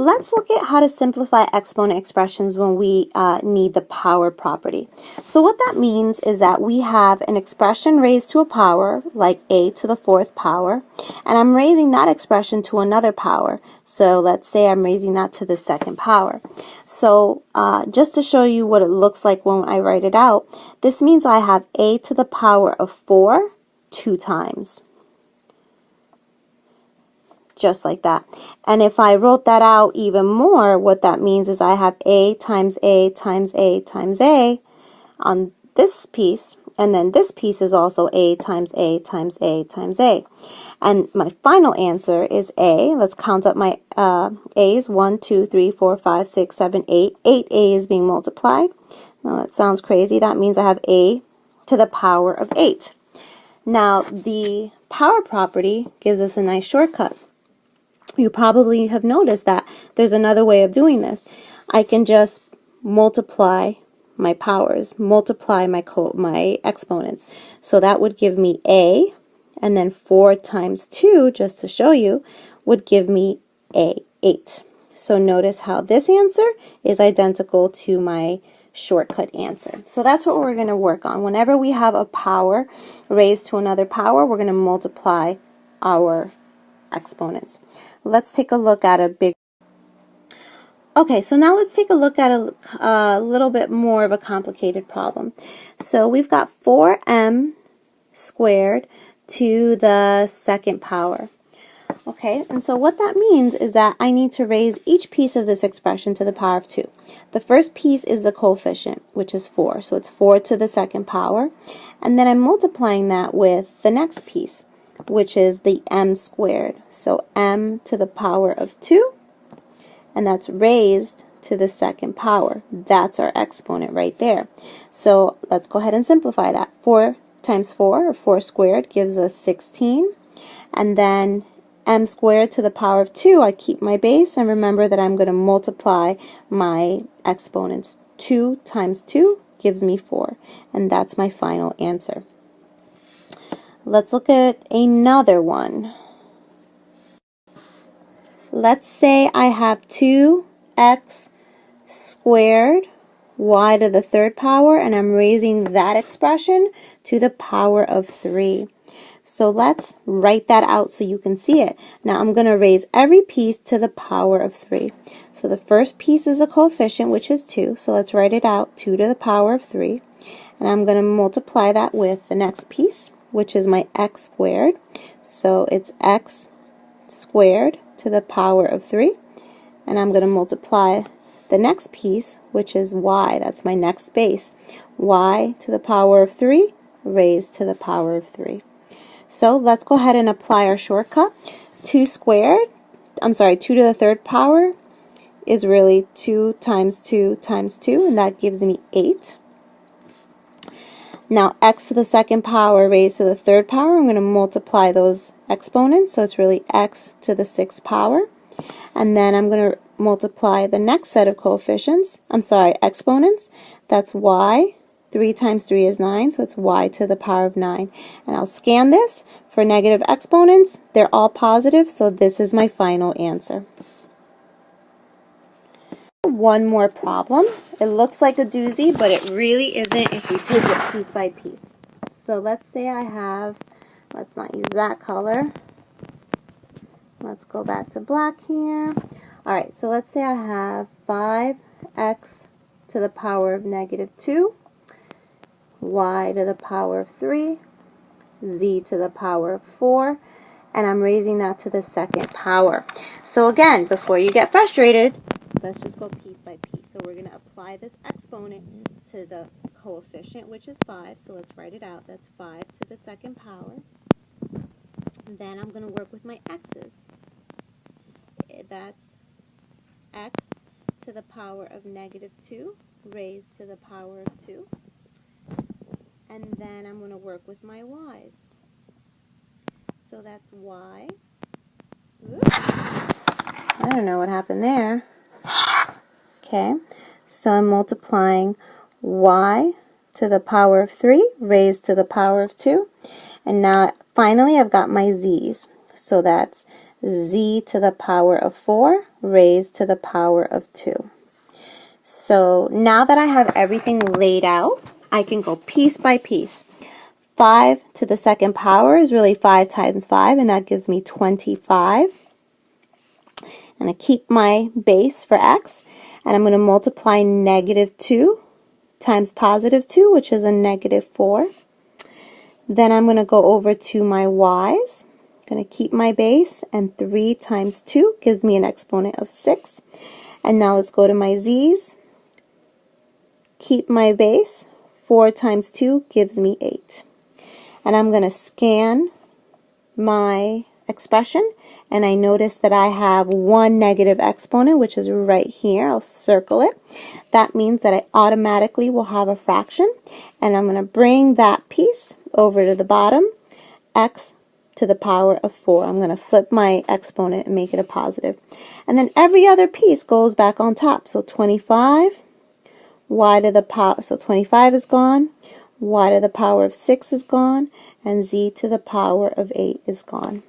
Let's look at how to simplify exponent expressions when we need the power property. So what that means is that we have an expression raised to a power, like a to the fourth power, and I'm raising that expression to another power. So let's say I'm raising that to the second power. So just to show you what it looks like when I write it out, this means I have a to the power of 4 2 times. Just like that. And if I wrote that out even more, what that means is I have a times a times a times a on this piece, and then this piece is also a times a times a times a. And my final answer is a. Let's count up my a's. 1, 2, 3, 4, 5, 6, 7, 8. 8 a's being multiplied. Now that sounds crazy. That means I have a to the power of 8. Now the power property gives us a nice shortcut. You probably have noticed that there's another way of doing this. I can just multiply my powers, multiply my exponents. So that would give me a, and then 4 times 2, just to show you, would give me 8. So notice how this answer is identical to my shortcut answer. So that's what we're going to work on. Whenever we have a power raised to another power, we're going to multiply our exponents. Let's take a look at a big. Okay, so now let's take a look at a little bit more of a complicated problem. So we've got 4m squared to the second power. Okay, and so what that means is that I need to raise each piece of this expression to the power of 2. The first piece is the coefficient, which is 4. So it's 4 to the second power. And then I'm multiplying that with the next piece, which is the m squared. So m to the power of 2, and that's raised to the second power. That's our exponent right there. So let's go ahead and simplify that. 4 times 4, or 4 squared, gives us 16. And then m squared to the power of 2, I keep my base, and remember that I'm going to multiply my exponents. 2 times 2 gives me 4, and that's my final answer. Let's look at another one. Let's say I have 2x squared y to the third power, and I'm raising that expression to the power of 3. So let's write that out so you can see it. Now I'm going to raise every piece to the power of 3. So the first piece is a coefficient, which is 2. So let's write it out, 2 to the power of 3. And I'm going to multiply that with the next piece, which is my x squared. So it's x squared to the power of 3. And I'm going to multiply the next piece, which is y. That's my next base. Y to the power of 3 raised to the power of 3. So let's go ahead and apply our shortcut. 2 to the third power is really 2 times 2 times 2, and that gives me 8. Now x to the second power raised to the third power, I'm going to multiply those exponents, so it's really x to the sixth power. And then I'm going to multiply the next set of exponents. That's y. 3 times 3 is 9, so it's y to the power of 9. And I'll scan this for negative exponents. They're all positive, so this is my final answer. One more problem. It looks like a doozy, but it really isn't if we take it piece by piece. So let's say I have, let's not use that color. Let's go back to black here. Alright, so let's say I have 5x to the power of negative 2, y to the power of 3, z to the power of 4, and I'm raising that to the second power. So again, before you get frustrated, let's just go piece by piece. So we're going to apply this exponent to the coefficient, which is 5. So let's write it out. That's 5 to the second power. And then I'm going to work with my x's. That's x to the power of negative 2 raised to the power of 2. And then I'm going to work with my y's. So that's y. Oops. I don't know what happened there. Okay, so I'm multiplying y to the power of 3 raised to the power of 2. And now finally I've got my z's. So that's z to the power of 4 raised to the power of 2. So now that I have everything laid out, I can go piece by piece. 5 to the second power is really 5 times 5, and that gives me 25. And I keep my base for x, and I'm going to multiply negative 2 times positive 2, which is a negative 4. Then I'm going to go over to my y's. I'm going to keep my base, and 3 times 2 gives me an exponent of 6. And now let's go to my z's. Keep my base. 4 times 2 gives me 8. And I'm going to scan my expression, and I notice that I have one negative exponent, which is right here. I'll circle it. That means that I automatically will have a fraction, and I'm going to bring that piece over to the bottom, x to the power of 4. I'm going to flip my exponent and make it a positive. And then every other piece goes back on top. So 25, y to the power, so 25 is gone, y to the power of 6 is gone, and z to the power of 8 is gone.